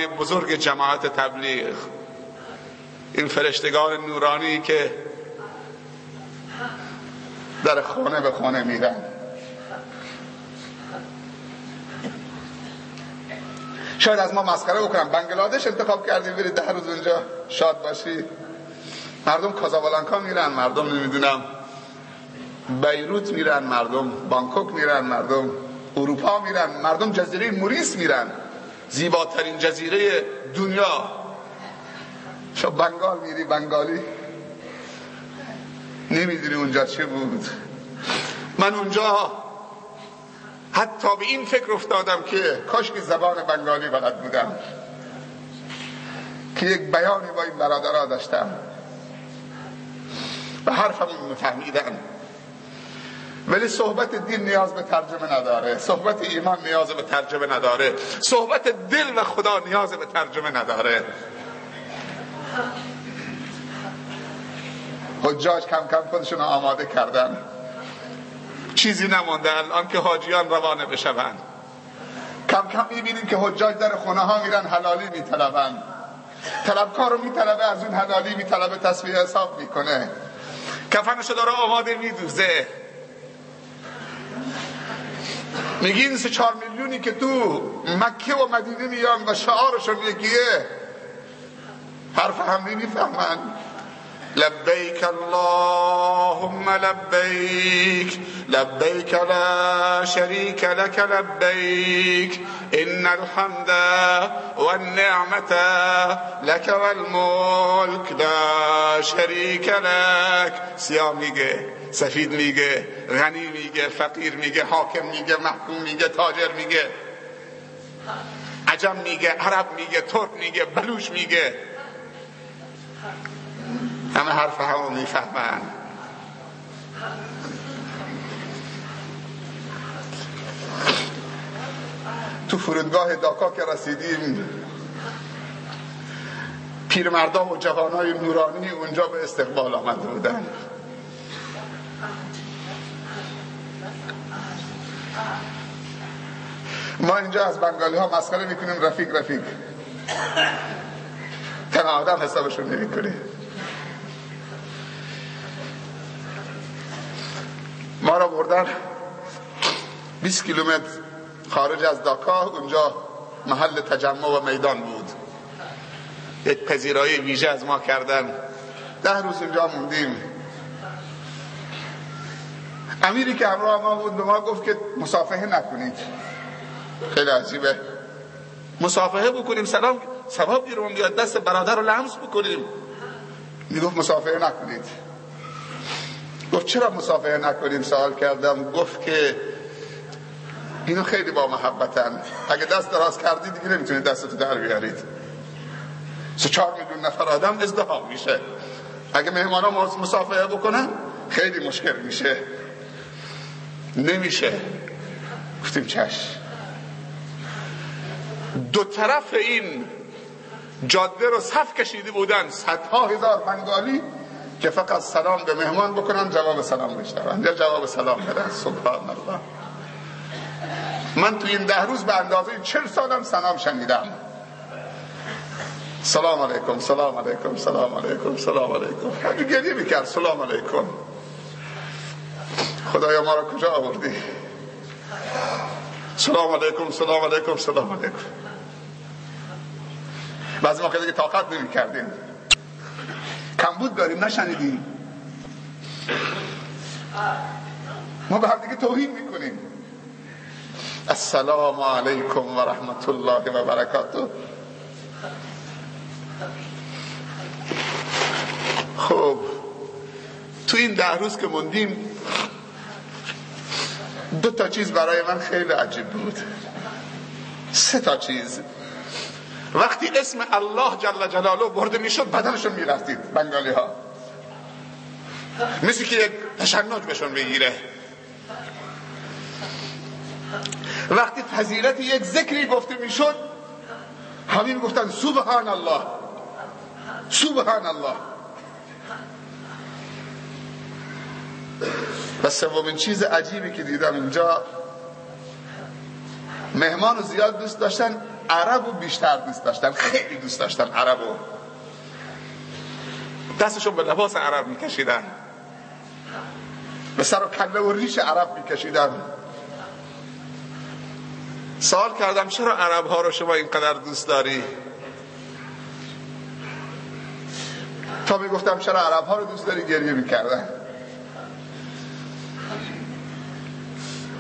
بزرگ جماعت تبلیغ، این فرشتگان نورانی که در خانه به خانه میرن. شاید از ما مسخره بکنن، بنگلادش انتخاب کردی بری 10 روز اونجا شاد باشی. مردم کازابلانکا میرن، مردم نمیدونم بیروت میرن، مردم بانکوک میرن، مردم اروپا میرن، مردم جزیره موریس میرن، زیباترین جزیره دنیا. شما بنگال میری، بنگالی نمیدونی اونجا چه بود. من اونجا حتی به این فکر افتادم که کاش که زبان بنگالی بلد بودم که یک بیانی با این برادرها داشتم و حرفمون میفهمیدن. ولی صحبت دین نیاز به ترجمه نداره، صحبت ایمان نیاز به ترجمه نداره، صحبت دل و خدا نیاز به ترجمه نداره. حجاج کم کم خودشون آماده کردن، چیزی نمونده الان که حاجیان روانه بشوند. کم کم میبینیم که حجاج در خونه ها میرن حلالی میطلبن، طلبکار رو میطلبه، از اون حلالی میطلبه، تصفیه حساب میکنه، کفنشو داره آماده میدوزه. میگین 3-4 میلیونی که تو مکه و مدینه میان و شعارشون یکیه، حرف هم نمیفهمن. لبیک اللهم لبیک لبیک لا شریک لک لبیک ان الحمد والنعمت لک والملک لا شریک لک. سیاه میگه، سفید میگه، غنی میگه، فقیر میگه، حاکم میگه، محکوم میگه، تاجر میگه، عجم میگه، عرب میگه، ترک میگه، بلوچ میگه. همه حرف همو میفهمن. تو فرودگاه داکا که رسیدیم، پیرمردا و جوانای نورانی اونجا به استقبال آمده بودن. ما اینجا از بنگالی ها مسخره میکنیم رفیق رفیق، تن آدم حسابشون نمیکنیم. ما را بردن 20 کیلومتر خارج از داکا، اونجا محل تجمع و میدان بود. یک پذیرایی ویژه از ما کردن، 10 روز اونجا موندیم. امیری که همراه ما بود به ما گفت که مصافحه نکنید. خیلی عجیبه، مصافحه بکنیم سلام ثواب گیرمون بیاد، دست برادر رو لمس بکنیم. میگفت مصافحه نکنید. گفت چرا مصافحه نکنیم؟ سوال کردم. گفت که اینو خیلی با محبتن، اگه دست دراز کردید دیگه نمیتونید دستتو در بیارید. 4 میلیون نفر آدم ازدحام میشه، اگه مهمانا مصافحه بکنن خیلی مشکل میشه، نمیشه. گفتیم چشم. دو طرف این جاده رو صف کشیده بودن صدها هزار بنگالی که فقط سلام به مهمان بکنن، جواب سلام بشنون یا جواب سلام بدن. سبحان الله. من تو این 10 روز به اندازه 40 سالم سلام شنیدم. سلام علیکم، سلام علیکم، سلام علیکم، سلام علیکم. همین گریه میکرد سلام علیکم. خدایا ما رو کجا آوردی؟ سلام علیکم، سلام علیکم، سلام علیکم. بعضی موقع دیگه طاقت نمی‌کردیم، کمبود داریم، نشنیدیم. ما به هم دیگه توهین میکنیم. السلام علیکم و رحمت الله و برکاته. خب تو این 10 روز که موندیم 2 تا چیز برای من خیلی عجیب بود. 3 تا چیز. وقتی اسم الله جل جلاله برده میشد بدنشون میرفتید بنگالی ها، مثل که یک تشنج بهشون بگیره. وقتی فضیلت یک ذکری گفته میشد همین گفتن سبحان الله، سبحان الله. و سومین چیز عجیبی که دیدم اینجا، مهمان رو زیاد دوست داشتن، عربو بیشتر دوست داشتن، خیلی دوست داشتن عربو. دستشون به لباس عرب میکشیدن، به سر و کله و ریش عرب میکشیدن. سوال کردم چرا عرب ها رو شما اینقدر دوست داری؟ تا میگفتم چرا عرب ها رو دوست داری گریه میکردن.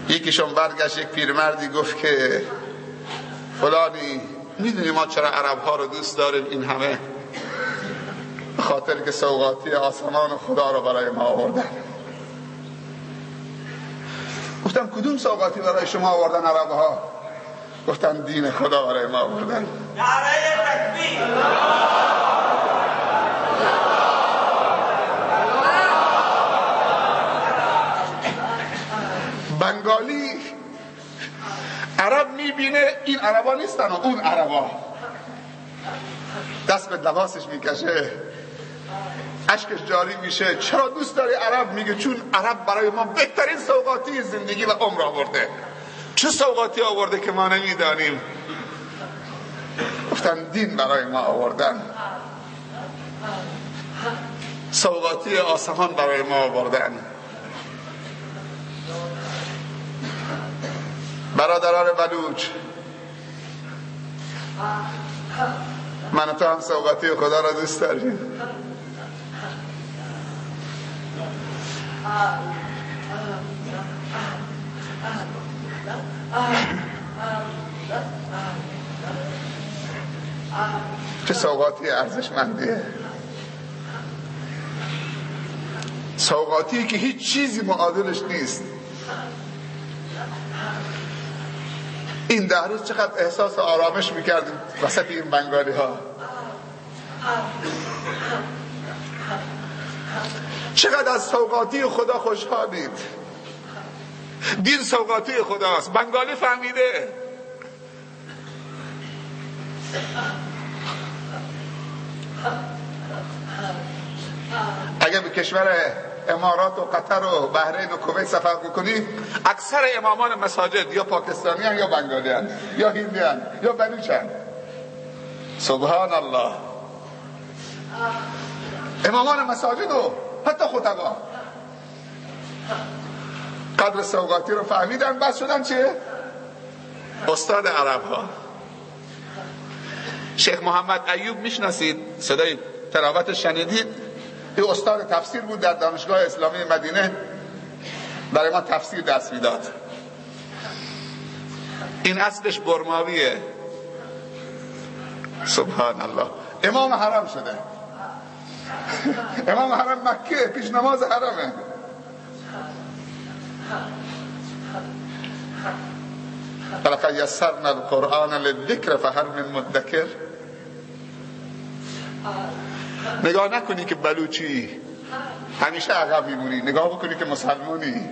یکیشون برگشت، یک پیرمردی گفت که فلانی میدونی ما چرا عرب ها رو دوست داریم این همه؟ به خاطر که سوغاتی آسمان خدا رو برای ما آوردن. گفتم کدوم سوغاتی برای شما آوردن عرب ها؟ گفتن دین خدا برای ما آوردن. نعره تکبیر. بنگالی عرب میبینه این عربا نیستن و اون عربا، دست به لباسش میکشه، اشکش جاری میشه. چرا دوست داری عرب؟ میگه چون عرب برای ما بهترین سوغاتی زندگی و عمر آورده. چه سوغاتی آورده که ما نمیدانیم؟ گفتن دین برای ما آوردن، سوغاتی آسمان برای ما آوردن. برادران بلوچ، من و تو هم سوغاتی خدا را دوست داریم. چه سوغاتی ارزشمندیه، سوغاتی که هیچ چیزی معادلش نیست. این دهروز چقدر احساس آرامش میکردیم وسط این بنگالی ها، چقدر از سوغاتی خدا خوشحالید. دین سوغاتی خداست. بنگالی فهمیده. اگه به کشور امارات و قطر و بحرین و کویت سفر بکنید، اکثر امامان مساجد یا پاکستانی هن یا بنگالی هن یا هندی هن یا بلوچ هن. سبحان الله. امامان مساجد و حتی خطبا قدر سوغاتی رو فهمیدن، بس شدن چیه؟ استاد عرب ها. شیخ محمد ایوب میشناسید؟ صدای تلاوت شنیدید؟ این استاد تفسیر بود در دانشگاه اسلامی مدینه، برای ما تفسیر درس میداد. این اصلش برماویه. سبحان الله. امام حرم شده. امام حرم مکه، پیش نماز حرمه. فلقد یسرنا القرآن للذکر فهل من مدکر. نگاه نکنی که بلوچی همیشه عقب میمونی، نگاه بکنی که مسلمانی،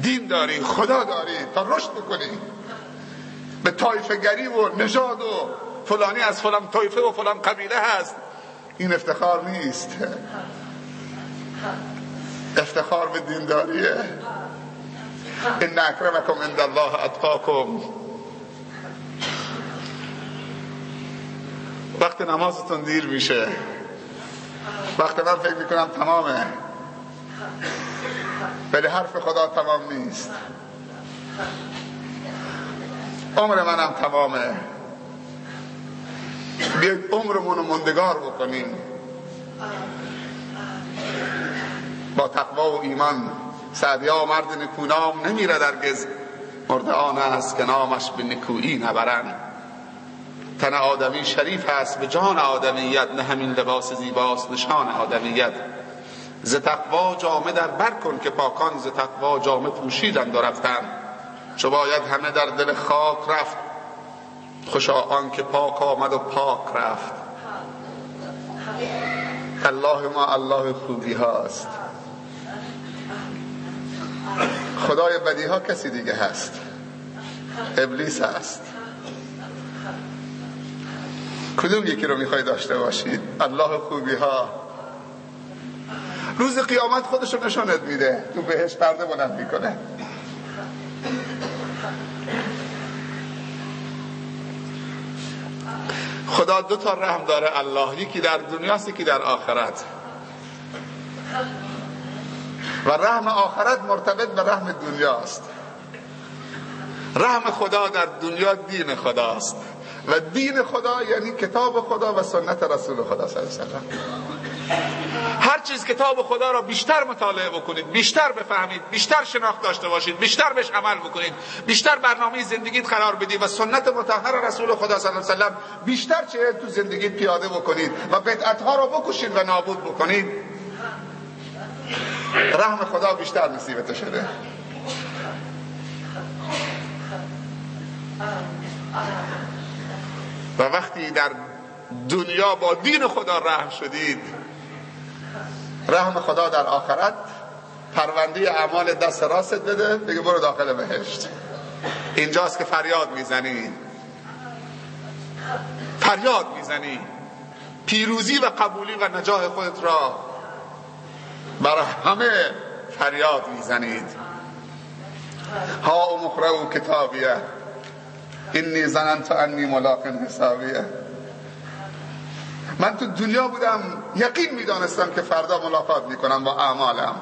دین داری، خدا داری، تا رشد بکنی. به طایفه گری و نژاد و فلانی از فلان طایفه و فلان قبیله هست، این افتخار نیست. افتخار به دینداریه. ان اکرمکم عند الله اتقاکم. وقت نمازتون دیر میشه، وقت من فکر میکنم تمامه، ولی حرف خدا تمام نیست. عمر منم تمامه. بیاید عمرمونو مندگار بکنیم با تقوا و ایمان. سعدیا مرد نکونام نمیرد هرگز، مرد آن است که نامش به نکویی نبرند. تن آدمی شریف است به جان آدمیت، نه همین لباس زیباست نشان آدمیت. ز تقوا جامه در بر کن که پاکان ز تقوا جامه پوشیدند و رفتند. چو باید همه در دل خاک رفت، خوشا آن که پاک آمد و پاک رفت. الله ما الله خوبی هاست. خدای بدی ها کسی دیگه هست، ابلیس هست. کدوم یکی رو میخوای داشته باشید؟ الله خوبی ها روز قیامت خودش رو نشانت میده، تو بهشت پرده بلند میکنه. خدا دو تا رحم داره الله، یکی در دنیاست یکی در آخرت، و رحم آخرت مرتبط به رحم دنیاست. رحم خدا در دنیا دین خداست و دین خدا یعنی کتاب خدا و سنت رسول خدا صلی الله علیه و سلم. هر چیز کتاب خدا را بیشتر مطالعه بکنید، بیشتر بفهمید، بیشتر شناخت داشته باشید، بیشتر بهش عمل بکنید، بیشتر برنامه زندگیت قرار بدید و سنت مطهر رسول خدا صلی الله علیه و سلم بیشتر تو زندگیت پیاده بکنید و بدعت‌ها را بکشید و نابود بکنید، رحم خدا بیشتر نصیبت شده. و وقتی در دنیا با دین خدا رحم شدید، رحم خدا در آخرت پرونده اعمال دست راست بده بگه برو داخل بهشت. اینجاست که فریاد میزنی، فریاد میزنی پیروزی و قبولی و نجاح خودت را برای همه فریاد میزنید. ها مقرؤ کتابیه انی ظننت انی ملاق حسابیه. من تو دنیا بودم یقین میدانستم که فردا ملاقات میکنم با اعمالم.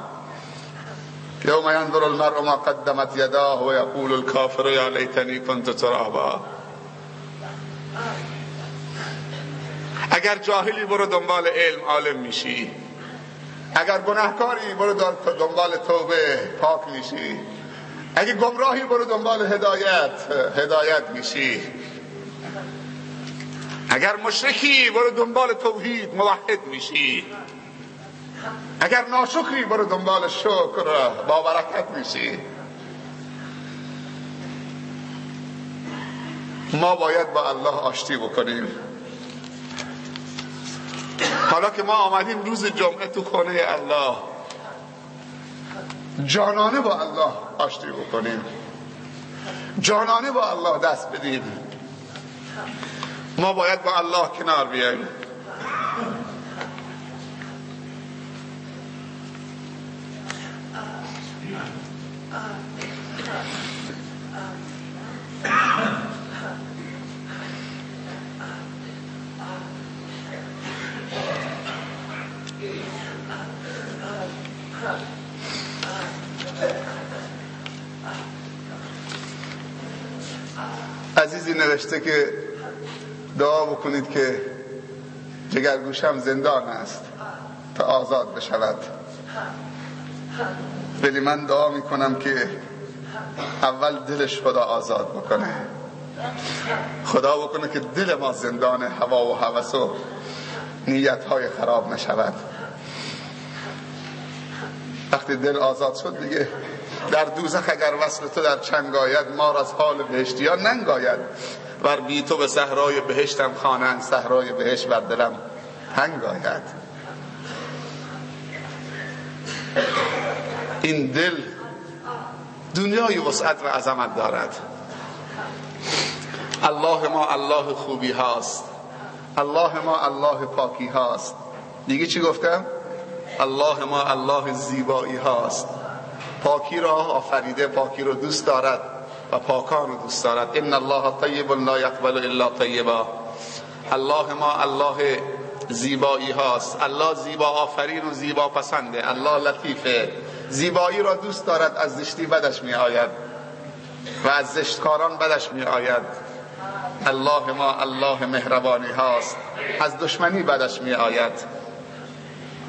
یوم ینظر المرء ما قدمت یداه و یقول الکافر یا لیتنی کنت ترابا. اگر جاهلی برو دنبال علم، عالم میشی. اگر گناهکاری برو دنبال توبه، پاک میشی. اگه گمراهی برو دنبال هدایت میشی. اگر مشرکی برو دنبال توحید، موحد میشی. اگر ناشکری برو دنبال شکر، با برکت میشی. ما باید با الله آشتی بکنیم. حالا که ما آمدیم روز جمعه تو خانه الله، جانانه با الله آشتی بکنیم، جانانه با الله دست بدیم. ما باید با الله کنار بیاییم. عزیزی نوشته که دعا بکنید که جگرگوشم زندان است تا آزاد بشود. ولی من دعا میکنم که اول دلش خدا آزاد بکنه. خدا بکنه که دل ما زندان هوا و هوس و نیتهای خراب نشود. وقتی دل آزاد شد دیگه در دوزخ اگر وصل تو در چنگ آید، مار از حال بهشتیان ننگ آید. ور بی تو به صحرای بهشتم خوانند، صحرای بهشت بر دلم تنگ آید. این دل دنیای وسعت و عظمت دارد. الله ما الله خوبی هاست، الله ما الله پاکی هاست. دیگه چی گفتم؟ الله ما الله زیبایی هاست. پاکی را آفریده، پاکی را دوست دارد و پاکان رو دوست دارد. ان الله طیب لا یقبل الا طیبا. الله ما الله زیبایی هاست. الله زیبا آفرین و زیبا پسنده. الله لطیفه، زیبایی را دوست دارد. از زشتی بدش می آید و از زشتکاران بدش می آید. الله ما الله مهربانی هاست. از دشمنی بدش می آید.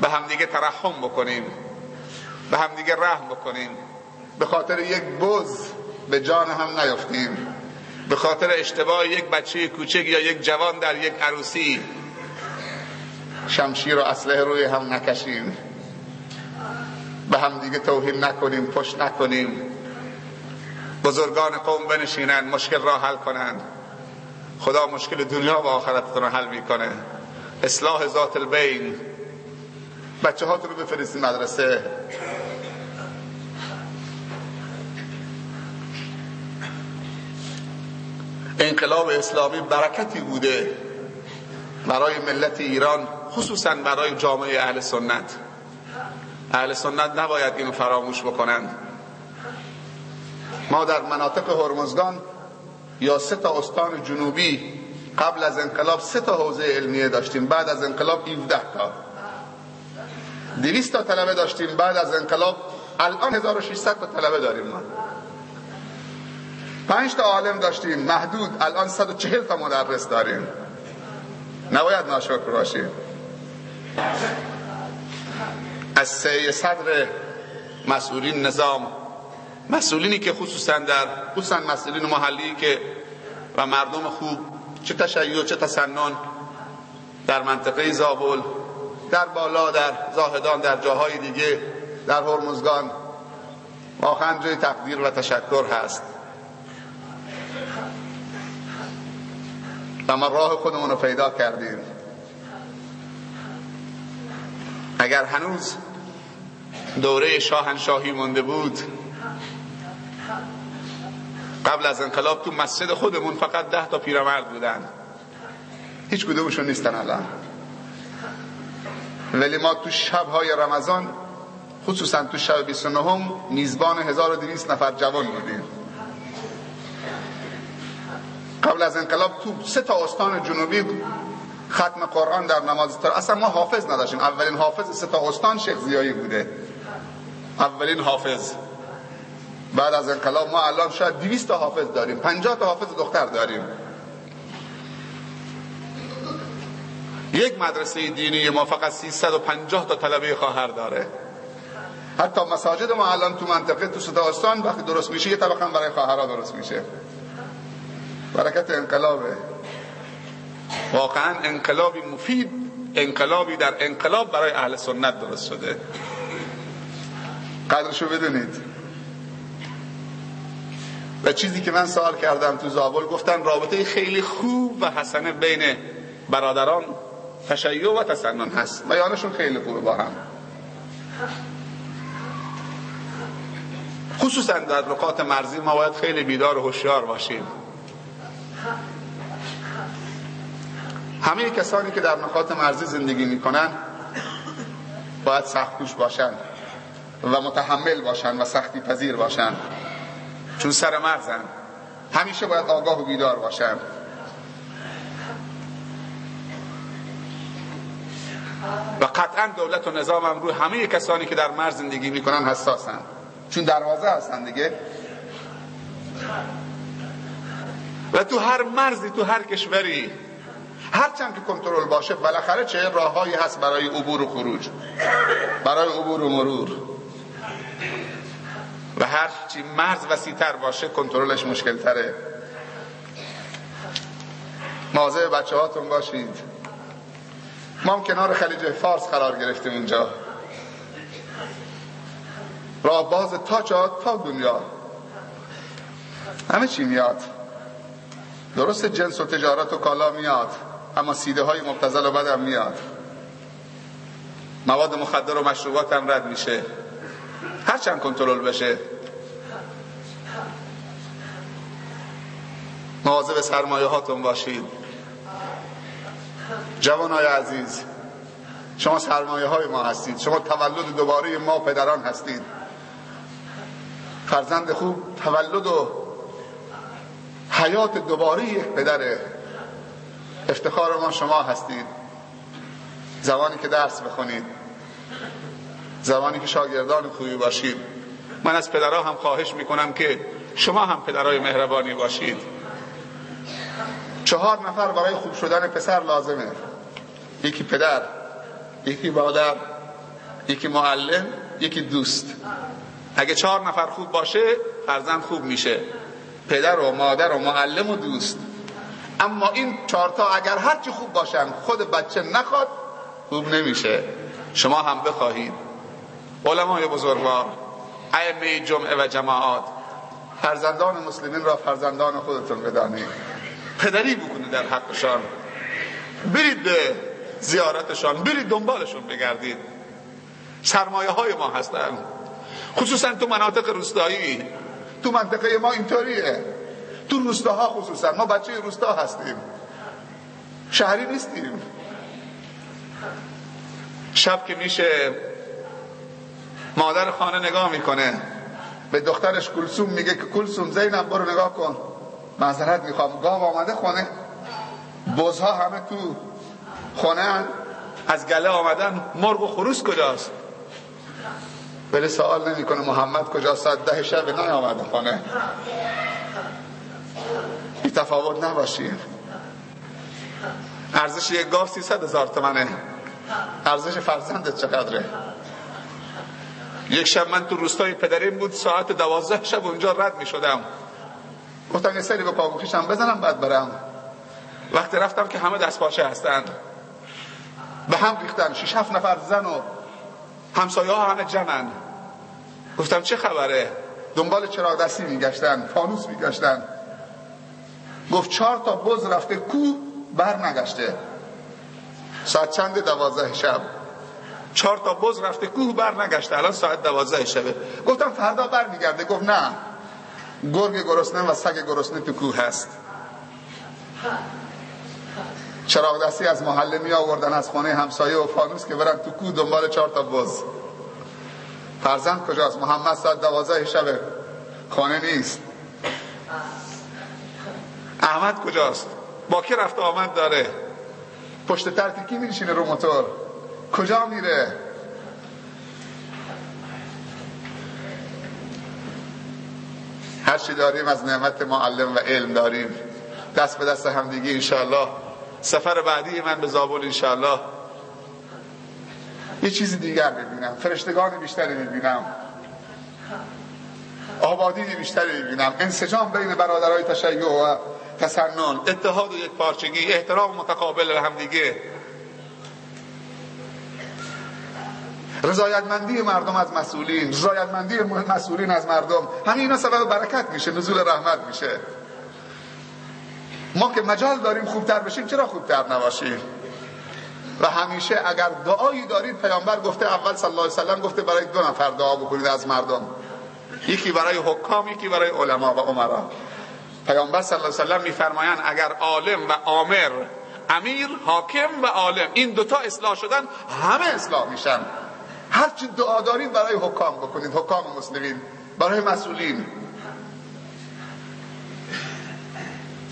به هم دیگه ترحم بکنیم، به هم دیگه رحم بکنیم. به خاطر یک بز به جان هم نیفتیم. به خاطر اشتباه یک بچه کوچک یا یک جوان در یک عروسی شمشیر و اسلحه روی هم نکشیم. به هم دیگه توهین نکنیم، پشت نکنیم. بزرگان قوم بنشینند، مشکل را حل کنند. خدا مشکل دنیا و آخرتتون را حل میکنه. اصلاح ذات البین. بچه هاتون رو بفرستید مدرسه. انقلاب اسلامی برکتی بوده برای ملت ایران، خصوصا برای جامعه اهل سنت. اهل سنت نباید اینو فراموش بکنند. ما در مناطق هرمزگان یا 3 استان جنوبی قبل از انقلاب 3 تا حوزه علمیه داشتیم، بعد از انقلاب 17 تا. 200 تا طلبه داشتیم، بعد از انقلاب الان 1600 تا طلبه داریم. ما 5 تا عالم داشتیم محدود، الان 140 تا مدرس داریم. نباید ناشکر باشیم. از سه صدر مسئولین نظام، مسئولینی که خصوصا مسئولین محلی که و مردم خوب، چه تشیع چه تسنن، در منطقه زابل، در بالا، در زاهدان، در جاهای دیگه، در هرمزگان، واقعا جای تقدیر و تشکر هست. و ما راه خودمون رو پیدا کردیم. اگر هنوز دوره شاهنشاهی مونده بود، قبل از انقلاب تو مسجد خودمون فقط 10 تا پیرمرد بودن، هیچ کدومشون نیستن الان. ولی ما تو شب‌های رمضان، خصوصا تو شب 29 میزبان 1200 نفر جوان بودیم. قبل از انقلاب تو 3 تا استان جنوبی ختم قرآن در نماز تراویح، اصلا ما حافظ نداشتیم. اولین حافظ 3 تا استان شیخ زیایی بوده، اولین حافظ. بعد از انقلاب ما الان شاید 200 تا حافظ داریم، 50 تا حافظ دختر داریم. یک مدرسه دینی ما فقط 350 تا طلبه خواهر داره. حتی مساجد ما الان تو منطقه تو 3 تا استان وقتی درست میشه یه طبقه هم برای خواهرها درست میشه. برکت انقلابه. واقعا انقلابی مفید، انقلابی در انقلاب برای اهل سنت درست شده. قدرشو بدونید. و چیزی که من سوال کردم تو زابل، گفتن رابطه خیلی خوب و حسنه بین برادران تشیع و تسنن هست. بیانشون خیلی خوبه با هم. خصوصا در نقاط مرزی ما باید خیلی بیدار و هوشیار باشیم. همه کسانی که در نقاط مرزی زندگی میکنن باید سخت‌کوش باشن و متحمل باشن و سختی پذیر باشن، چون سر مرزن. همیشه باید آگاه و بیدار باشن. و قطعا دولت و نظام هم روی همه کسانی که در مرز زندگی میکنن حساسن، چون دروازه هستن دیگه. و تو هر مرزی، تو هر کشوری، هرچند که کنترل باشه، بالاخره چه راههایی هست برای عبور و خروج، برای عبور و مرور. و هر چی مرز وسیع‌تر باشه کنترلش مشکل تره. مواظب بچه هاتون باشید. ما هم کنار خلیج فارس قرار گرفتیم. اونجا راه باز تا چاد تا دنیا، همه چی میاد. درست جنس و تجارت و کالا میاد، اما سیده های مبتذل و بد هم میاد. مواد مخدر و مشروبات هم رد میشه، هرچند کنترل بشه. مواظب سرمایه هاتون باشید. جوانای عزیز، شما سرمایه های ما هستید. شما تولد دوباره ما پدران هستید. فرزند خوب تولد و حیات دوباره یک پدره. افتخار ما شما هستید. زمانی که درس بخونید، زمانی که شاگردان خوبی باشید. من از پدرها هم خواهش میکنم که شما هم پدرای مهربانی باشید. 4 نفر برای خوب شدن پسر لازمه. یکی پدر، یکی مادر، یکی معلم، یکی دوست. اگه 4 نفر خوب باشه فرزند خوب میشه، پدر و مادر و معلم و دوست. اما این 4 تا اگر هرچی خوب باشن خود بچه نخواد خوب نمیشه. شما هم بخواهید. علمای بزرگوار، ائمه جمعه و جماعات، فرزندان مسلمین را فرزندان خودتون بدانید. پدری بکنید در حقشان. برید به زیارتشان، برید دنبالشون بگردید. سرمایه های ما هستن، خصوصا تو مناطق روستایی. تو منطقه ما اینطوریه، تو روستاها خصوصا. ما بچه روستا هستیم، شهری نیستیم. شب که میشه مادر خانه نگاه میکنه به دخترش کلثوم، میگه که کلثوم زینب برو نگاه کن، معذرت میخوام گاو آمده خونه. بزها همه تو خونه از گله آمدن، مرغ و خروس کجاست؟ ولی سوال نمی کنه محمد کجاست؟ ساعت 10 شب نیامده خانه. بی تفاوت نباشیم. ارزش یک گاو 300,000 تومنه، ارزش فرزندت چقدره؟ یک شب من تو روستای پدریم بود، ساعت 12 شب اونجا رد می شدم، گفتم یه سری به پاگوخیشم بزنم بعد برم. وقتی رفتم که همه دست پاچه هستن، به هم ریختن، 6-7 نفر زن و همسایه ها همه جمعن. گفتم چه خبره؟ دنبال چراغ دستی میگشتن، فانوس میگشتن. گفت 4 تا بز رفته کو بر نگشته. ساعت چند؟ 12 شب. 4 تا بز رفته کوه بر نگشته، الان ساعت 12 شبه. گفتم فردا بر میگرده. گفت نه، گرگ گرسنه و سگ گرسنه تو کوه هست. چراغ دستی از محله می آوردن از خانه همسایه و فانوس که برن تو کوه دنبال 4 تا بز. فرزند کجاست؟ محمد ساعت 12 شب خانه نیست. احمد کجاست؟ با کی رفت آمد داره؟ پشت ترتیکی می نشینه رو موتور، کجا میره؟ هر چی داریم از نعمت معلم و علم داریم، دست به دست همدیگی انشاءالله. سفر بعدی من به زابل انشاءالله یه چیز دیگر ببینم، فرشتگان بیشتری ببینم، آبادی بیشتری ببینم، انسجام بین برادرای تشیع و تسنن، اتحاد و یک پارچگی، احترام متقابل به همدیگه، رضایتمندی مردم از مسئولین، رضایتمندی مسئولین از مردم. همین اینا سبب برکت میشه، نزول رحمت میشه. ما که مجال داریم خوبتر بشیم، چرا خوبتر نباشیم؟ و همیشه اگر دعایی دارید، پیامبر گفته اول صلی الله علیه و سلم گفته برای 2 نفر دعا بکنید از مردم، یکی برای حکام، یکی برای علما و امرا. پیامبر صلی الله علیه و سلم میفرمایند اگر عالم و آمر، امیر، حاکم و عالم، این 2 تا اصلاح شدن، همه اصلاح میشن. هر چی دعا دارید برای حکام بکنید، حکام مسلمین، برای مسئولین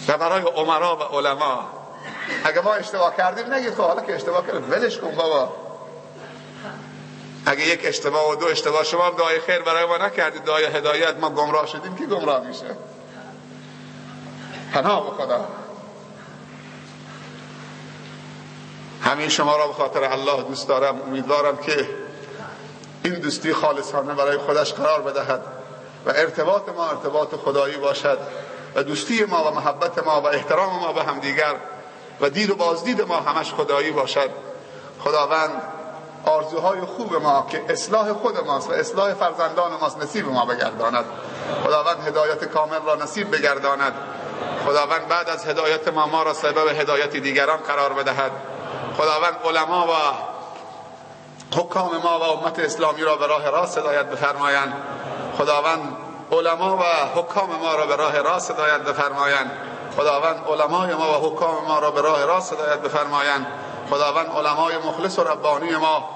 و برای امرا و علما. اگه ما اشتباه کردیم نگید خب حالا که اشتباه کردیم ولش کن بابا. اگه یک اشتباه و 2 اشتباه، شما هم دعای خیر برای ما نکردید، دعای هدایت، ما گمراه شدیم، کی گمراه میشه؟ پناه به خدا. همین شما را به خاطر الله دوست دارم. امیدوارم که این دوستی خالصانه برای خودش قرار بدهد و ارتباط ما ارتباط خدایی باشد و دوستی ما و محبت ما و احترام ما به همدیگر و دید و بازدید ما همش خدایی باشد. خداوند آرزوهای خوب ما که اصلاح خود ماست و اصلاح فرزندان ماست نصیب ما بگرداند. خداوند هدایت کامل را نصیب بگرداند. خداوند بعد از هدایت ما را سبب هدایت دیگران قرار بدهد. خداوند علما و حکام ما و امت اسلامی را به راه راست هدایت بفرمایند. خداوند علما و حکام ما را به راه راست هدایت بفرمایند. خداوند علمای ما و حکام ما را به راه راست هدایت بفرمایند. خداوند علمای مخلص و ربانی ما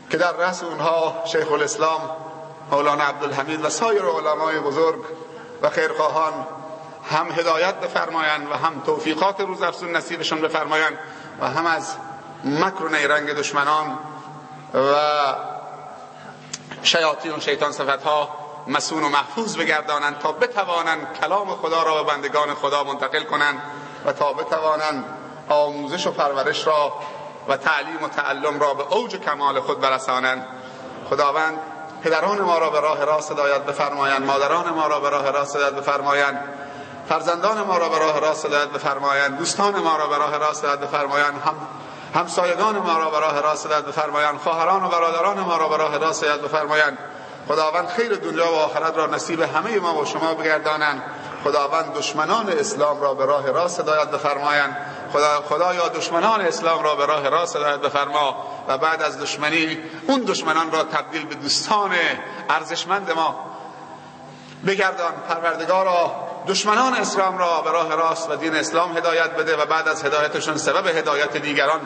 که در رأس اونها شیخ الاسلام مولانا عبدالحمید و سایر علمای بزرگ و خیرخواهان هم هدایت بفرمایند و هم توفیقات روزافزون نصیبشون بفرمایند و هم از مکر و نیرنگ دشمنان و شیاطین و شیطان صفتها مسون و محفوظ بگردانند تا بتوانند کلام خدا را به بندگان خدا منتقل کنند و تا بتوانند آموزش و پرورش را و تعلیم و تعلم را به اوج کمال خود برسانند. خداوند پدران ما را به راه راست هدایت بفرمایند، مادران ما را به راه راست هدایت بفرمایند، فرزندان ما را به راه راست هدایت بفرمایند، دوستان ما را به راه راست هدایت بفرمایند، همسایگان ما را به راه راست هدایت بفرمایند، خواهران و برادران ما را به راه راست هدایت بفرمایند. خداوند خیر دنیا و آخرت را نصیب همه ما و شما بگردانند. خداوند دشمنان اسلام را به راه راست هدایت بفرمایند. خدایا دشمنان اسلام را به راه راست هدایت بفرما و بعد از دشمنی اون دشمنان را تبدیل به دوستان ارزشمند ما بگردان. پروردگارا دشمنان اسلام را به راه راست و دین اسلام هدایت بده و بعد از هدایتشون سبب هدایت دیگران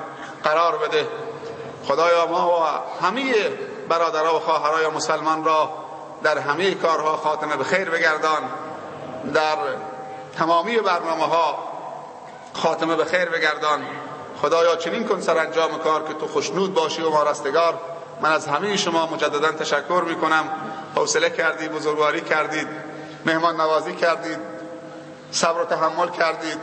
قرار بده. خدایا ما و همه برادرها و خواهرای مسلمان را در همه کارها خاتمه به خیر بگردان. در تمامی برنامه ها خاتمه به خیر بگردان. خدایا چنین کن سرانجام کار که تو خوشنود باشی و ما رستگار. من از همه شما مجددا تشکر میکنم. حوصله کردید، بزرگواری کردید، مهمان نوازی کردید، صبر و تحمل کردید،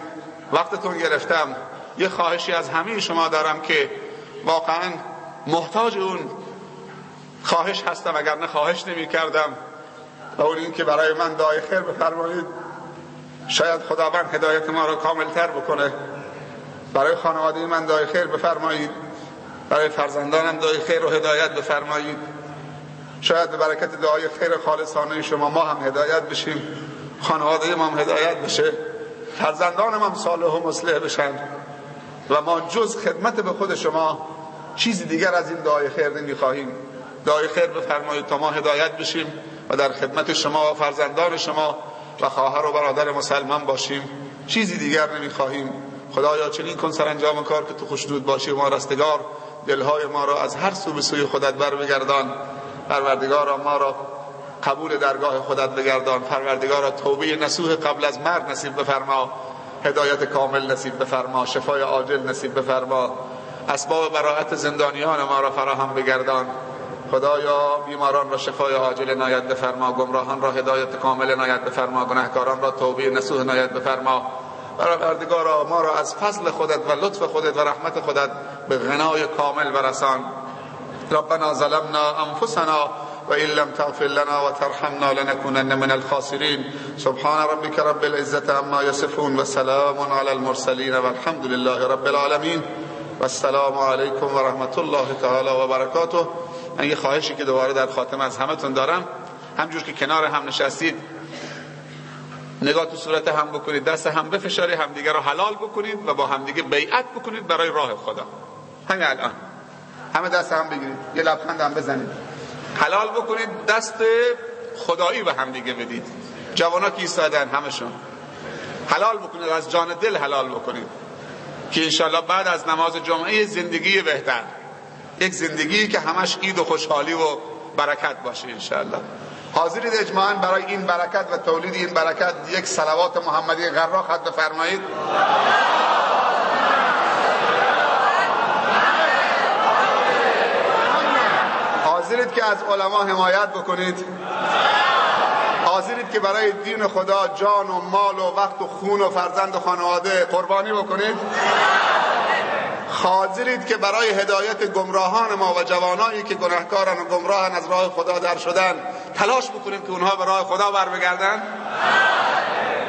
وقتتون گرفتم. یه خواهشی از همه شما دارم که واقعا محتاج اون خواهش هستم، اگر نه خواهش نمی کردم، و اون این که برای من دعای خیر بفرمایید. شاید خداوند هدایت ما را کاملتر بکنه. برای خانواده من دعای خیر بفرمایید، برای فرزندانم دعای خیر و هدایت بفرمایید. شاید به برکت دعای خیر خالصانه شما ما هم هدایت بشیم، خانواده ما هم هدایت بشه، فرزندانم هم صالح و مصلح بشن و ما جز خدمت به خود شما چیزی دیگر از این دعای خیر نمیخواهیم. دعای خیر بفرمایید تا ما هدایت بشیم و در خدمت شما و فرزندان شما و خواهر و برادر مسلمان باشیم. چیزی دیگر نمیخواهیم. خدایا چنین کن سرانجام کار که تو خوشنود باشی و ما رستگار. دلهای ما را از هر سو به سوی خودت بر بگردان. پروردگارا ما را قبول درگاه خودت بگردان. پروردگارا توبه نصوح قبل از مرگ نصیب بفرما، هدایت کامل نصیب بفرما، شفای عاجل نصیب بفرما، اسباب براءت زندانیان ما را فراهم بگردان. خدایا بیماران را شفای عاجل عنایت بفرما، گمراهان را هدایت کامل عنایت بفرما، گناهکاران را توبه نصوح عنایت بفرما. پروردگارا ما را از فضل خودت و لطف خودت و رحمت خودت به غنای کامل برسان. ربنا ظلمنا انفسنا وإن لم تغفر لنا وترحمنا لنكونن من الخاسرين. سبحان ربك رب العزة عما يصفون وسلام على المرسلين والحمد لله رب العالمين والسلام عليكم ورحمة الله تعالى وبركاته. من یه خواهشی که دوباره در خاتمه از همتون دارم، همجور که کنار هم نشستید نگاه تو صورت هم بکنید، دست هم بفشارید، همدیگه رو حلال بکنید و با همدیگه بیعت بکنید برای راه خدا. همین الان همه دست هم بگیرید، یه لبخند هم بزنید، حلال بکنید، دست خدایی به همدیگه بدید. جوانا که ایستادن همشون حلال بکنید، از جان دل حلال بکنید که انشالله بعد از نماز جمعه زندگی بهتر، یک زندگی که همش عید و خوشحالی و برکت باشه انشالله. حاضرید اجماعاً برای این برکت و تولید این برکت یک صلوات محمدی غرا خط بفرمایید. حاضرید که از علما حمایت بکنید، حاضرید که برای دین خدا جان و مال و وقت و خون و فرزند و خانواده قربانی بکنید، حاضرید که برای هدایت گمراهان ما و جوانایی که گناهکارن و گمراهن از راه خدا در شدن تلاش بکنیم که اونها به راه خدا بر بگردن.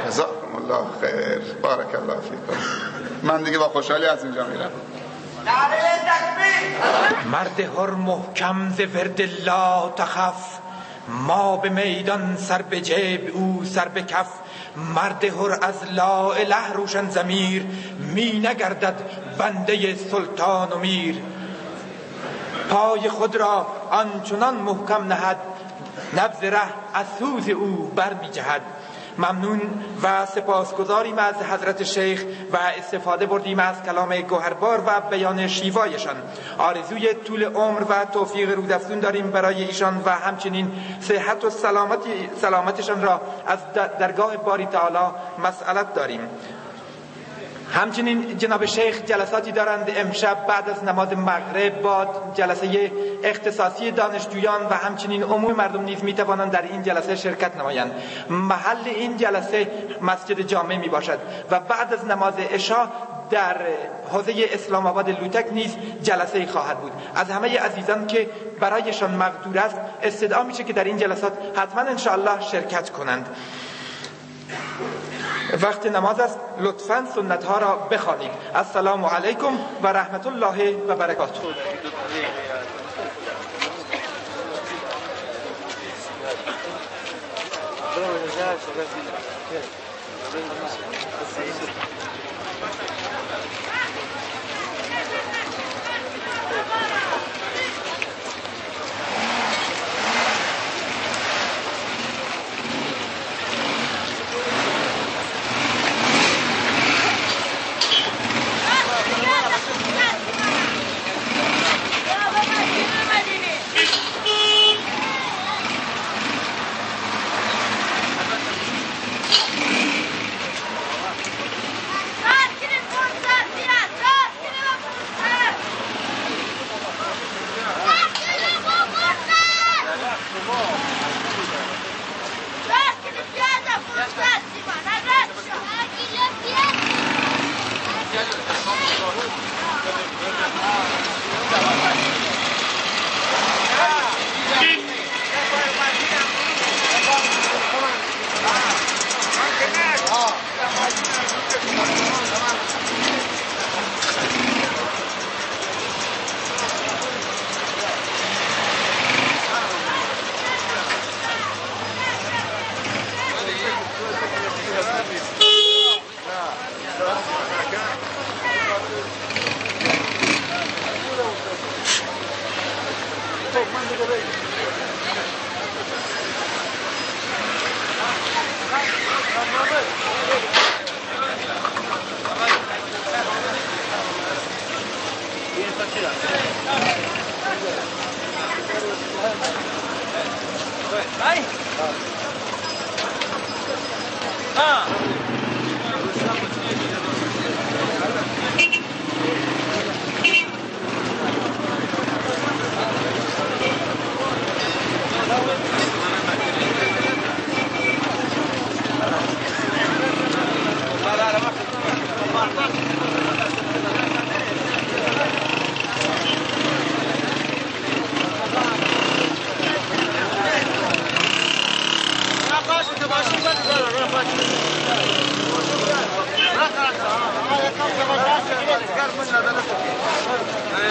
جزاکم الله خیر، بارک الله فیکم. من دیگه با خوشحالی از اینجا میرم. مرد هر محکم ز ورد لا تخف، ما به میدان سر به جیب او سر به کف. مرد هر از لا اله روشن ضمیر، می نگردد بنده سلطان و میر. پای خود را آنچنان محکم نهد، نبض ره از سوز او بر می جهد. ممنون و سپاسگزاریم از حضرت شیخ و استفاده بردیم از کلام گوهربار و بیان شیوایشان. آرزوی طول عمر و توفیق رودافزون داریم برای ایشان و همچنین صحت و سلامتشان را از درگاه باری تعالی مسئلت داریم. همچنین جناب شیخ جلساتی دارند امشب بعد از نماز مغرب با جلسه اختصاصی دانشجویان و همچنین عموم مردم نیز می توانند در این جلسه شرکت نمایند. محل این جلسه مسجد جامع می باشد و بعد از نماز عشاء در حوزه اسلام آباد لوتک نیز جلسه خواهد بود. از همه عزیزان که برایشان مقدور است استدعا میشه که در این جلسات حتما انشاءالله شرکت کنند. وقت نماز است، لطفاً سنت ها را بخوانید. السلام علیکم و رحمت الله و برکاته.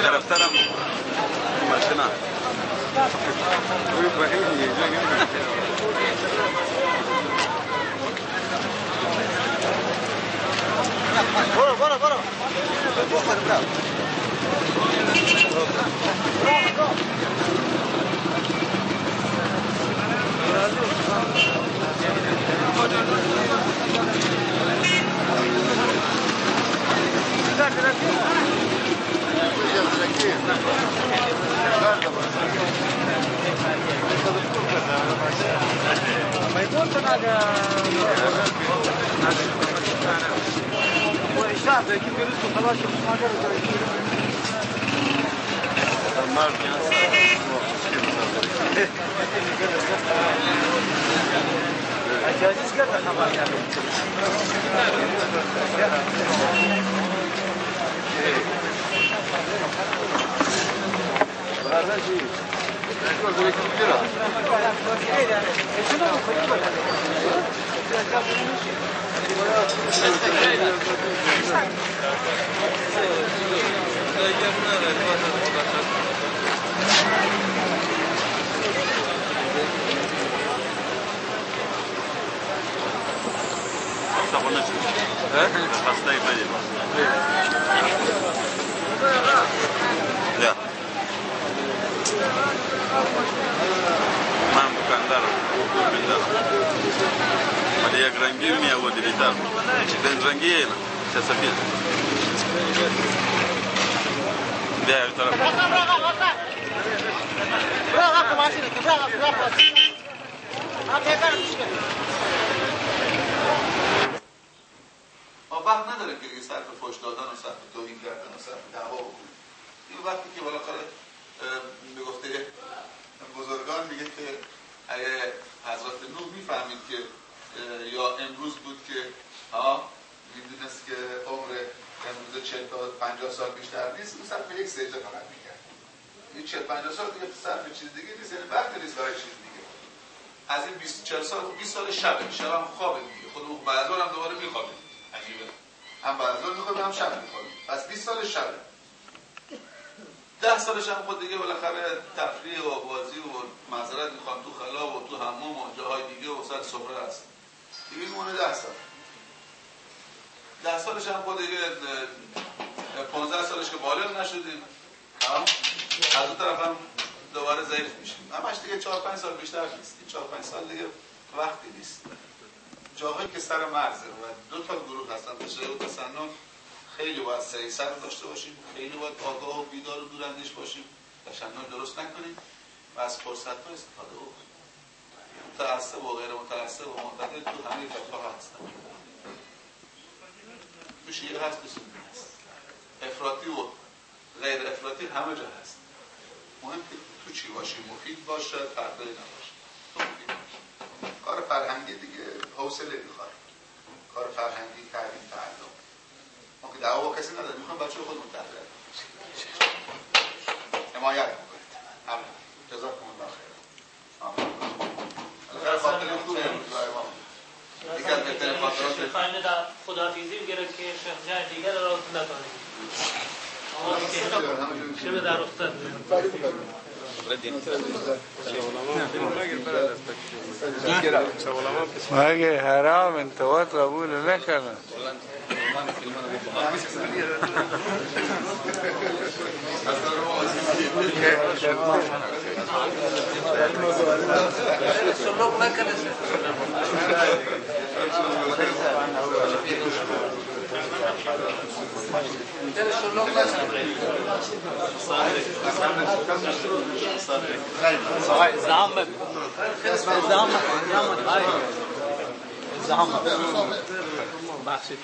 طرفترم ماشینا برو من بکندرم ولی یک رنگی میاد دیگر دن رنگی نه چه سفید بیا این طرف وقت نداره که صرف فحش دادن و صرف توهین کردن و صرف دعوا بکنید. این وقتی که بالاخره به گفته بزرگان میگه که اگه حضرت نوح میفهمید که یا امروز بود که میدونست که عمر امروز 40 تا 50 سال بیشتر نیست، اون صرف یک سجده فقط میکرد. این 40-50 سال دیگه صرف چیز دیگه نیست، یعنی وقت نیست برای چیز دیگه. از این 20-40 سال 20 سال شبه هم خوابه دیگه. خودمون بعد از هم دوباره میخوابیم. عجیبه. هم بعد از میخوابیم هم شب میخوابیم. پس 20 سال شبه. 10 سالش هم خود دیگه بالاخره تفریح و بازی و معذرت میخوام تو خلا و تو حمام و جاهای دیگه و سر سفره هست. دیگه میمونه 10 سال. 10 سالش هم خود دیگه 15 سالش که بالغ نشدیم. از اون طرف هم دوباره ضعیف میشیم. همش دیگه 4-5 سال بیشتر نیست. 4-5 سال دیگه وقتی نیست. جاهایی که سر مرزه و 2 تا گروه هستن تشیع و تسنن، خیلی باید سعی سر داشته باشیم، خیلی باید آگاه و بیدار و دوراندیش باشیم، تشنج درست نکنیم و از فرصت‌ها استفاده بکنیم. متعصب و غیر متعصب و معتدل تو همه فتواها هستن. تو شیعه هست، تو سنی هست. افراطی و غیر افراطی همه جا هست. مهم که تو چی باشی، مفید باشه، فردایی نباشه. تو مفید باشه. کار فرهنگی دیگه حوصله میخواد. کار فرهنگی تعلیم تعلم. ما که دعوا با کسی نداریم، میخوام بچه‌ها خودمون تحقیق حمایت میکنید. همین. جزاکم الله خیر. آمین. خاطر خوبه برای ما. دیگه از بهترین خاطرات خانه در خداحافظی میگیره که شیخ جان دیگر را نکنید. شب در رخصت. مگه حرام انتوات قبول نکنه. بخشید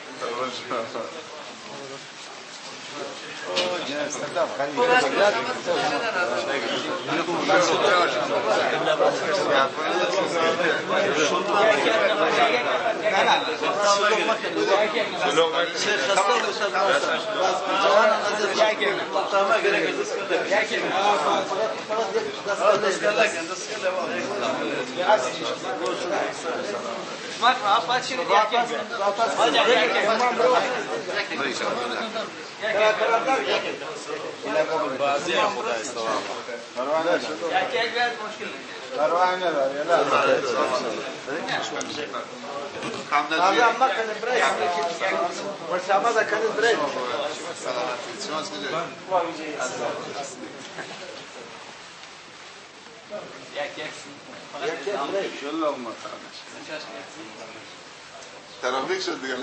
ترافیک شد دیگه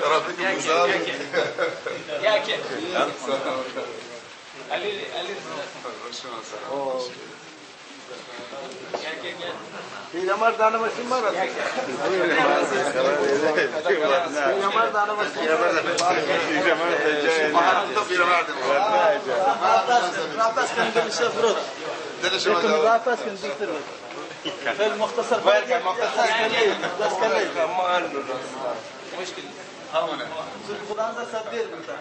ترافیک بزار پیرمرد دانه ماشین مرد پیرمرد دانه ماشین رابطه کن دلش فرود دلش رابطه کن دکتر في المختصر مختصر بس كلي ما عنده مشكله هنا القرآن ده صدير بتاع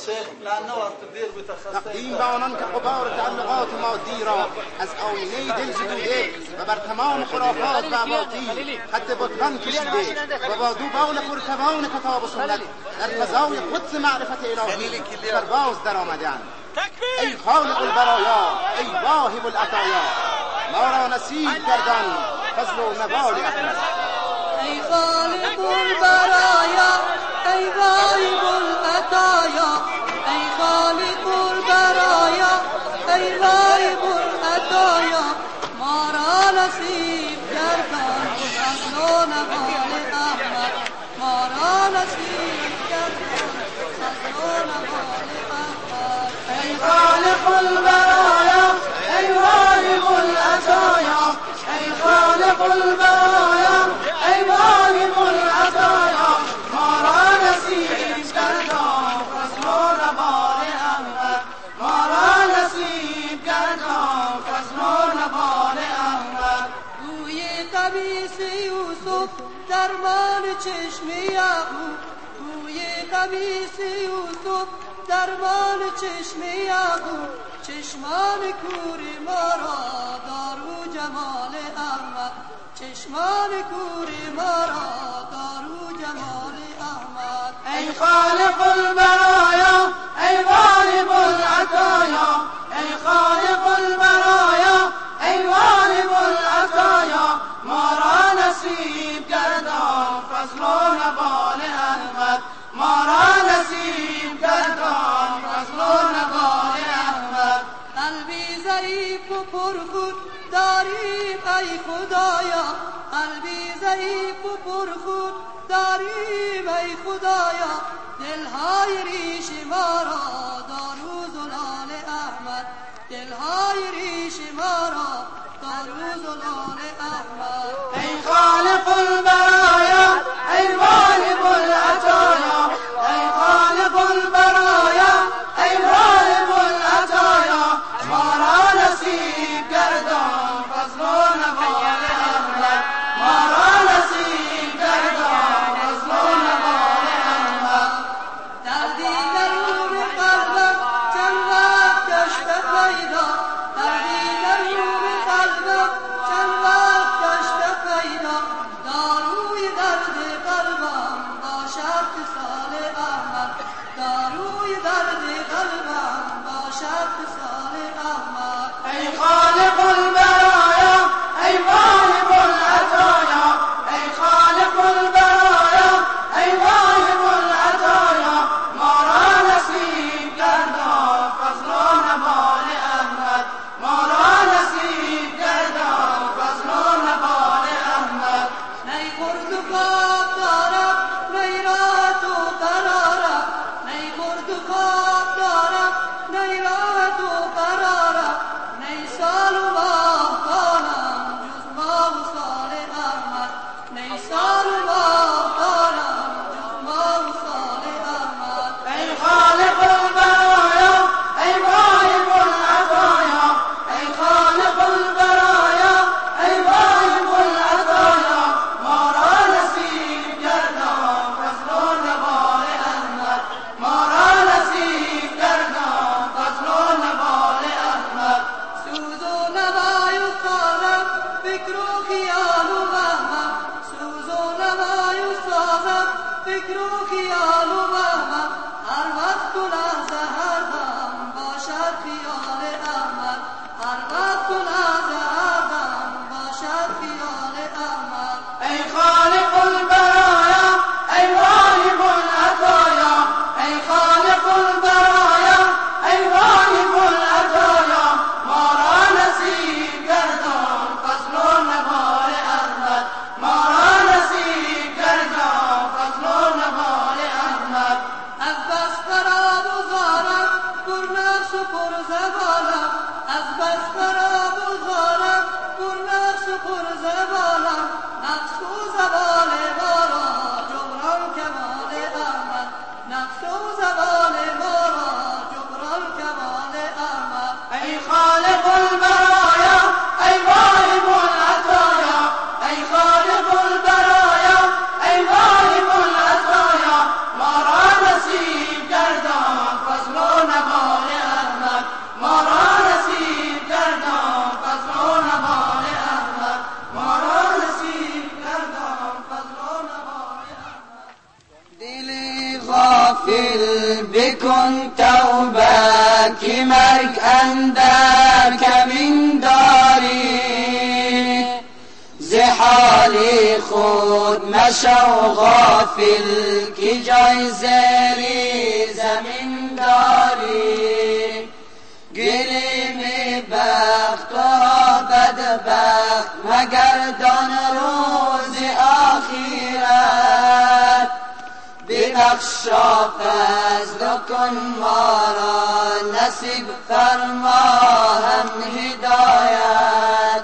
شيخ لانه وقت دير بتخصص این به آنان که غبار تعلقات مادی را از آینه دل زدوده و بر تمام خرافات و اباطیل خط بتان کشیده و با دو بول پرتوان کتاب و سنت در فضای قدس معرفت الهی پرواز در آمدند. ای خالق البرایا، ای واهب العطایا، ما را نصیب گردان فضل و نوال احمد. ای خالق البرایا، ای واهب العطایا، ای خالق البرایا، ای واهب العطایا، ما را نصیب گردان فضل و نوال احمد. ما را نصیب گردان فضل و نوال احمد. ای خالق البرایا، ای واهب العطایا، ای خالق البرایا، ای واهب العطایا، ما را نصیب گردان فضل و نوال احمد. ما را نصیب گردان فضل و نوال احمد. روی قمیص یوسف درمان چشم یعقوب، روی قمیص یوسف درمان چشم یعقوب، چشمان کور ما را دارو جمال احمد. چشمان کور ما را دارو جمال احمد. ای خالق البرایا، ای واهب العطایا، ای خالق البرایا، ای واهب العطایا، ما را نصیب گردان فضل و نوال احمد. ما را نصیب گردان فضل و نوال احمد. قلبی ضعیف و پرخون داریم ای خدایا، قلبی ضعیف و پرخون داریم ای خدایا، دلهای ریش ما را دارو زلال احمد. دلهای ریش ما را دارو زلال احمد. ای خالق البرایا، ای واهب العطایا، ای خالق البرایا، ای واهب العطایا، ما را نصیب گردان فضل و نوال احمد. ما را نصیب گردان فضل و نوال احمد. دردی درون قلبم چند وقت گشت پیدا، دردی درون قلبم چند وقت گشت پیدا، داروی درد قلبم باشد وصال احمد. داروی درد قلبم باشد وصال احمد. ای خالق البرایا، ای واهب العطایا، ای خالق البرایا، ای واهب العطایا، ما را نصیب گردان فضل و نوال احمد. ما را نصیب گردان فضل و نوال احمد. نی خورد و خواب دارم، نی راحت و قرارم، نی خورد و خواب دارم، نی راحت و قرارم، نی سال و ماه دارم جز ما و سال احمد. فکر و خیال و وهم هر وقت و لحظه هر دم باشد خیال احمد هر وقت و لحظه هر دم باشد خیال احمد ای خالق البرایا ای واهب العطایا ای خالق البرایا ای واهب العطایا ما را نصیب گردان فضل و نوال احمد ما را نصیب گردان فضل و نوال احمد از بس خراب و غارم پر نقش و پر زبالم از بس خراب و غارم پر نقش و پر زبالم نقش و زبال بارا جبران کمال احمد نقش و زبال بارا جبران کمال احمد ای خالق البرایا ای واهب العطایا ای خالق البرایا ای واهب العطایا ما را نصیب گردان فضل و نوال احمد ما را نصیب گردان فضل و نوال احمد ما را نصیب گردان فضل و نوال احمد دلی غافل بکن توبه که مرگ اندر کمین داری ز حال خود مشو غافل که جای زیری زمین داری گلیم بخت و بدبخت مگردان روز آخرت ببخشا فضل کن ما را نصیب فرما هم هدایت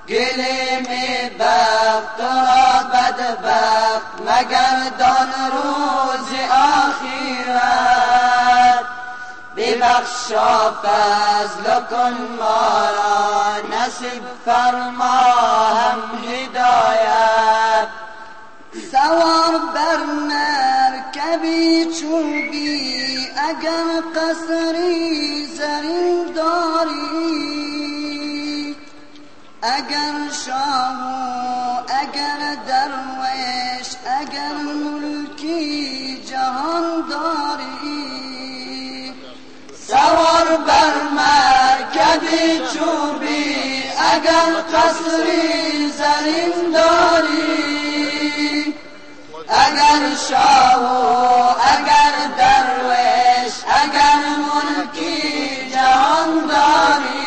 گلیم بخت و بدبخت مگردان روز آخرت ببخشا فضل کن ما را نصیب فرما هم هدایت سوار بر مرکبی چوبی اگر قصری زرین داری اگر شاه اگر درویش اگر ملکی جهان داری سوار بر مرکبی چوبی اگر قصری زرین داری اگر شاه اگر درویش اگر ملکی جهان داری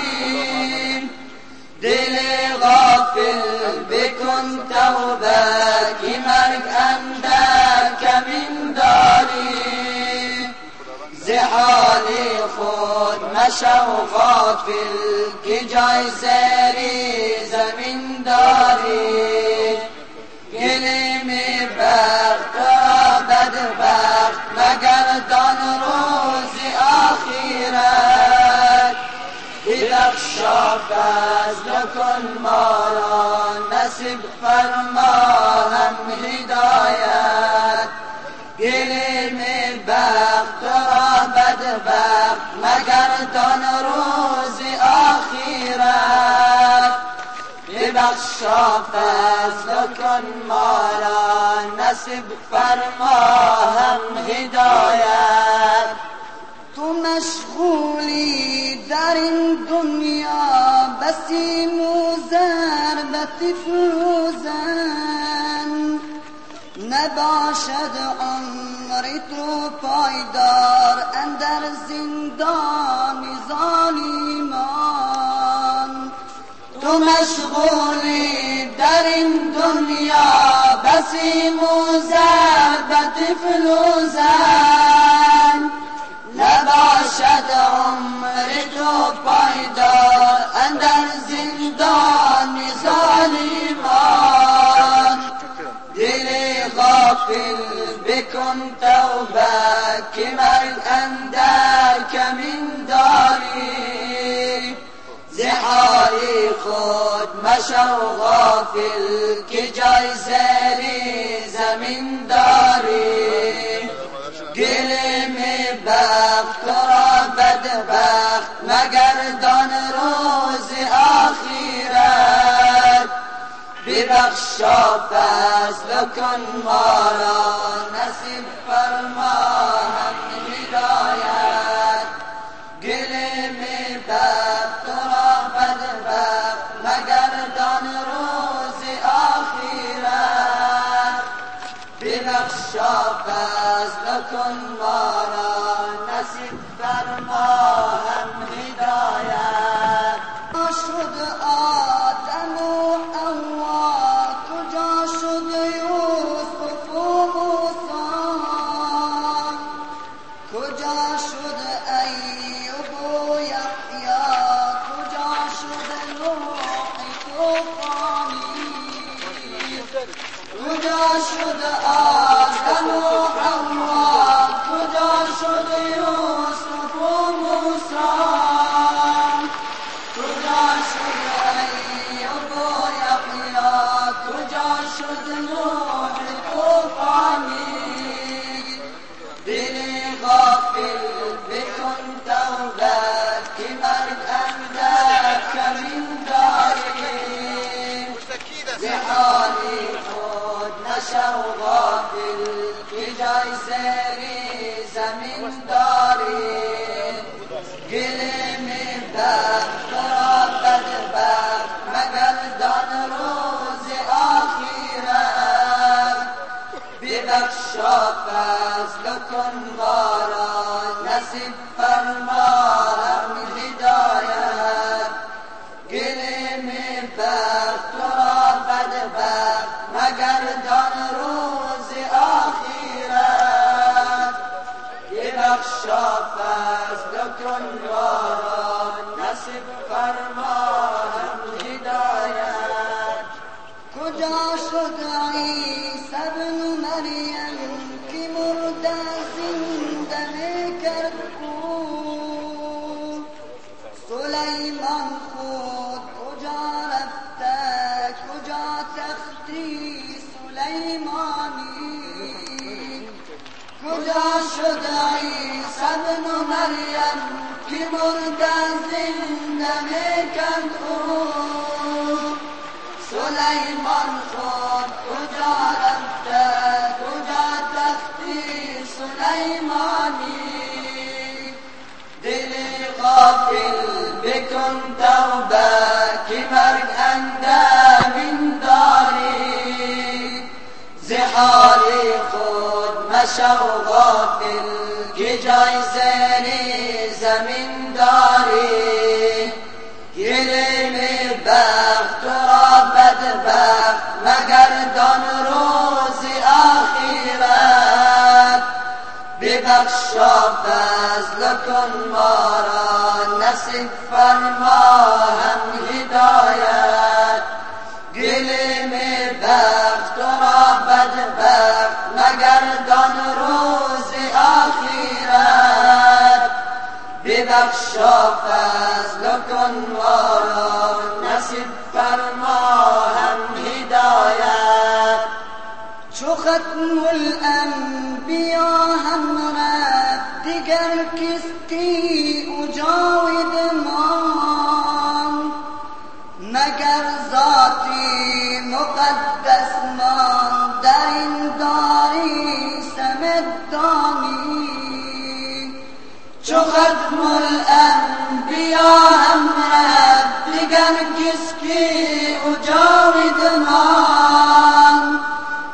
دل غافل بکن توبه که مرگ اندر کمین داری ز حال خود مشو غافل که جای زیری زمین داری گلیم بخت و بدبخت مگردان روز آخرت ببخشا فضل کن ما را نصیب فرما هم هدایت گلیم بخت و بدبخت مگردان روز آخرت ببخشا فضل کن ما را نصیب فرما هم هدایت تو مشغولی در این دنیا بسیم و ضربت فروزن نباشد عمر تو پایدار اندر زندان ظالمان تو مشغولی در این دنیا بسیم و ضربت فروزن نباشد عمر تو پایدار اندر زندان ظالمان دل غافل بکن توبه که مرگ اندر کمین داری ز حال خود مشو غافل که جای زیری زمین داری گلیم بخت را بدبخت مگردان روز آخرت ببخشا فضل کن ما را نصیب فرما هم هدایت گله می بخت تو را بدبخت مگردان روز آخرت ببخشا فضل کن ما را نصیب فرما هم هدایت شد آدم و حوا کجا شد یوسف و موسی کجا شد ایوب و یحیی کجا شد نوح طوفانی کجا شد آدم و حوا کجا شد یوسف و موسی کجا شد ایوب و یحیی کجا شد نوح طوفانی دل غافل بکن توبه که مرگ اندر کمین داریم ز حالی خود نشو غافل که جای سری زمین داریم گله می بخت تو را بدبخت مگردان روز آخرت ببخشا فضل کن ما را نصیب فرما هم هدایت گله می بخت تو را بدبخت مگردان روز آخرت ببخشا فضل کن ما را نصیب فرما هم هدایت کجا شد عیسی بن مریم که مرده زنده میکرد او سلیمان خود کجا رفته کجا تختی سلیمانی کجا شد عیسی بن مریم که مرده زنده میکرد او سلیمان خود کجا رفته کجا تختی سلیمانی دل غافل بکن توبه که مرگ اندامین داری ز حال خود مشو غافل که جای زیر زمین داری گله می بخت تو را بدبخت مگردان روز آخرت ببخشا فضل کن ما را نصیب فرما هم هدایت گله می بخت تو را بدبخت مگردان روز آخرت ببخشا فضل کن ما را نصیب فرما هم هدایت چو ختم الانبیا هم رفت دیگر کستی او جاوید ماند مگر ذاتی مقدس ماند در این داری سمدانی چو ختم الانبیا هم رفت دیگر کس کی او جاوید ماند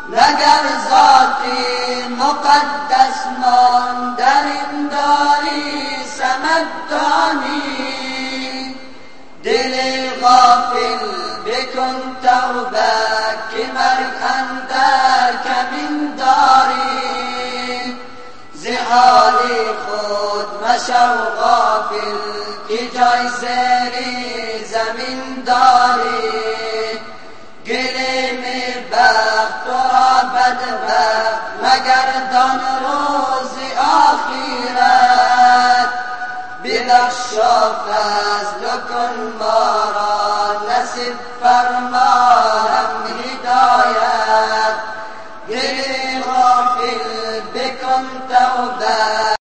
مگر ذاتی مقدس ماند در این داری سمدانی دل غافل بکن توبه که مرگ اندر کمین داری ز حال خود مشو غافل که جای زیر زمین داری گله می بخت تو را بدبخت مگردان روز آخرت ببخشا فضل کن ما را نصیب فرما